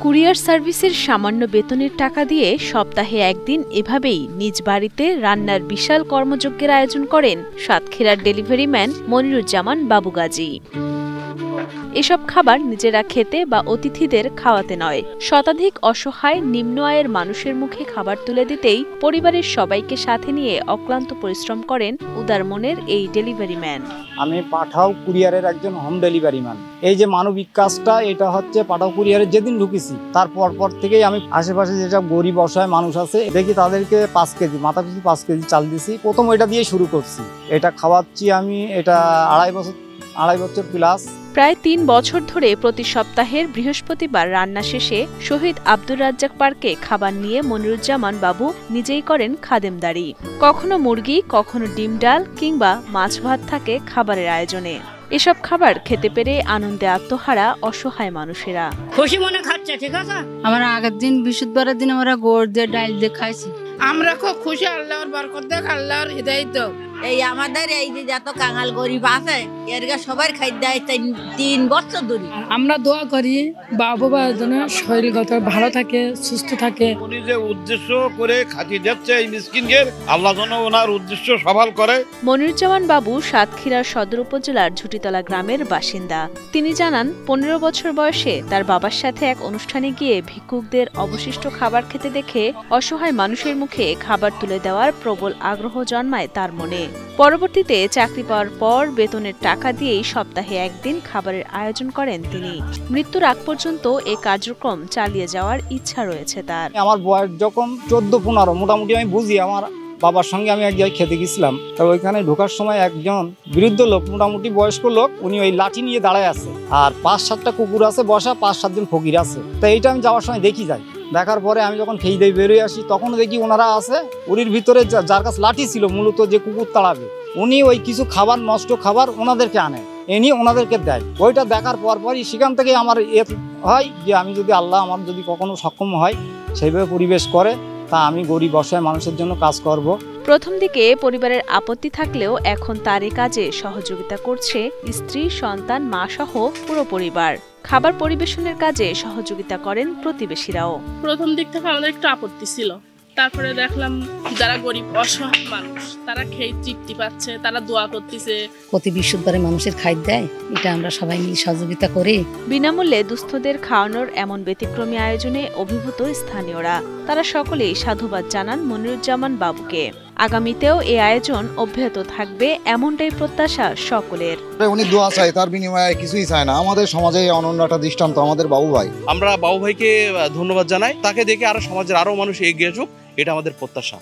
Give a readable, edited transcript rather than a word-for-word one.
Courier সার্ভিসের সামান্য বেতনের টাকা দিয়ে সপ্তাহে একদিন এভাবেই নিজ বাড়িতে রান্নার বিশাল কর্মযজ্ঞের আয়োজন করেন সাতক্ষীরার ডেলিভারি ম্যান মনিরুজ্জামান বাবু গাজী। এসব খাবার নিজেরা খেতে বা অতিথিদের খাওয়াতে নয়, শতাধিক অসহায় নিম্ন আয়ের মানুষের মুখে খাবার তুলে দিতেই পরিবারের সবাইকে সাথে নিয়ে অক্লান্ত পরিশ্রম করেন উদার মনের এই ডেলিভারি ম্যান। আমি পাঠাও কুরিয়ারের একজন হোম ডেলিভারি ম্যান। এই যে মানবিক কাজটা, এটা হচ্ছে পাঠাও কুরিয়ারের যেদিন ঢুকেছি তারপর থেকেই আমি আশেপাশে যেসব গরিব অসহায় মানুষ আছে দেখি তাদেরকে 5 কেজি মাথা পিছু 5 কেজি চাল দিছি। প্রথম এটা দিয়ে শুরু করছি, এটা খাওয়াচ্ছি আমি, এটা আড়াই বছর প্লাস। প্রায় 3 বছর ধরে প্রতি সপ্তাহের বৃহস্পতিবার রান্না শেষে শহীদ আব্দুর রাজ্জাক পার্কে খাবার নিয়ে মনিরুজ্জামান বাবু নিজেই করেন খাদেমদারি। কখনো মুরগি, কখনো ডিম ডাল কিংবা মাছ ভাত থাকে খাবারের আয়োজনে। এসব খাবার খেতে পেরে আনন্দে আত্মহারা অসহায় মানুষেরা। খুশি মনে খাচ্ছে, ঠিক আছে। আমরা আগের দিন বৃহস্পতিবারের দিন আমরা গোড় দিয়ে ডাল দিয়ে খাইছি। আমরা খুব খুশি, আল্লাহর বরকত দেখ, আল্লাহর হিদায়াত দাও। এই আমাদের এই যে যত কাঙাল গরিব আছে এরগা সবার খাদ্য 3 বছর ধরে আমরা দোয়া করি বাবা যেন শরীরগত ভালো থাকে, সুস্থ থাকে। উনি যে উদ্দেশ্য করে খাতিয়ে যাচ্ছে এই মিসকিনদের, আল্লাহ যেন ওনার উদ্দেশ্য সফল করে। মনিরুজ্জামান বাবু সাতক্ষীরার সদর উপজেলার ঝুটিতলা গ্রামের বাসিন্দা। তিনি জানান 15 বছর বয়সে তার বাবার সাথে এক অনুষ্ঠানে গিয়ে ভিক্ষুকদের অবশিষ্ট খাবার খেতে দেখে অসহায় মানুষের মুখে খাবার তুলে দেওয়ার প্রবল আগ্রহ জন্মায় তার মনে। পরবর্তীতে চাকরি পাওয়ার পর বেতনের টাকা দিয়েই সপ্তাহে একদিন খাবারের আয়োজন করেন তিনি। মৃত্যুর আগ পর্যন্ত এই কার্যক্রম চালিয়ে যাওয়ার ইচ্ছা রয়েছে তার। আমার বয়স যখন 14-15 মোটামুটি আমি বুঝি, আমার বাবার সঙ্গে আমি এক জায়গায় খেতে গেছিলাম। তো ওইখানে ঢোকার সময় একজন বৃদ্ধ লোক, মোটামুটি বয়স্ক লোক, উনি ওই লাঠি নিয়ে দাঁড়ায় আছে, আর 5-7টা কুকুর আছে বসা, 5-7 জন ফকির আছে। তো এইটা আমি যাওয়ার সময় দেখি যাই। দেখার পরে আমি যখন খেয়ে দিয়ে বেরোয় আসি তখন দেখি ওনারা আছে, উনির ভিতরে যার কাছে লাঠি ছিল মূলত যে কুকুর তাড়াবে, উনি ওই কিছু খাবার, নষ্ট খাবার ওনাদেরকে আনে, এনে ওনাদেরকে দেয়। ওইটা দেখার পরই সেখান থেকে আমার হয় যে আমি যদি আল্লাহ আমার যদি কখনো সক্ষম হয় সেইভাবে পরিবেশ করে, তা আমি গরিব অসহায় মানুষের জন্য কাজ করব। প্রথম দিকে পরিবারের আপত্তি থাকলেও এখন তার এই কাজে সহযোগিতা করছে স্ত্রী, সন্তান, মা সহ পুরো পরিবার। খাবার পরিবেশনের কাজে সহযোগিতা করেন প্রতিবেশীরাও। প্রথম দিক থেকে আমাদের একটু আপত্তি ছিল, তারপরে দেখলাম যারা গরিব অসহায় মানুষ তারা খেয়ে তৃপ্তি পাচ্ছে, তারা দোয়া করতেছে। প্রতি বৃহস্পতিবারে মানুষের খাদ্য দেয়, এটা আমরা সবাই মিলে সহযোগিতা করি। বিনামূল্যে দুস্থদের খাওয়ানোর এমন ব্যতিক্রমী আয়োজনে অভিভূত স্থানীয়রা। তারা সকলেই সাধুবাদ জানান মনিরুজ্জামান বাবুকে। আগামীতেও এই আয়োজন অব্যাহত থাকবে এমনটাই প্রত্যাশা সকলের। উনি দোয়া চায়, তার বিনিময়ে কিছুই চায় না। আমাদের সমাজে অনন্য একটা দৃষ্টান্ত আমাদের বাবু ভাই। আমরা বাবু ভাইকে ধন্যবাদ জানাই, তাকে দেখে আরো সমাজের আরো মানুষ এগিয়ে আসুক, এটা আমাদের প্রত্যাশা।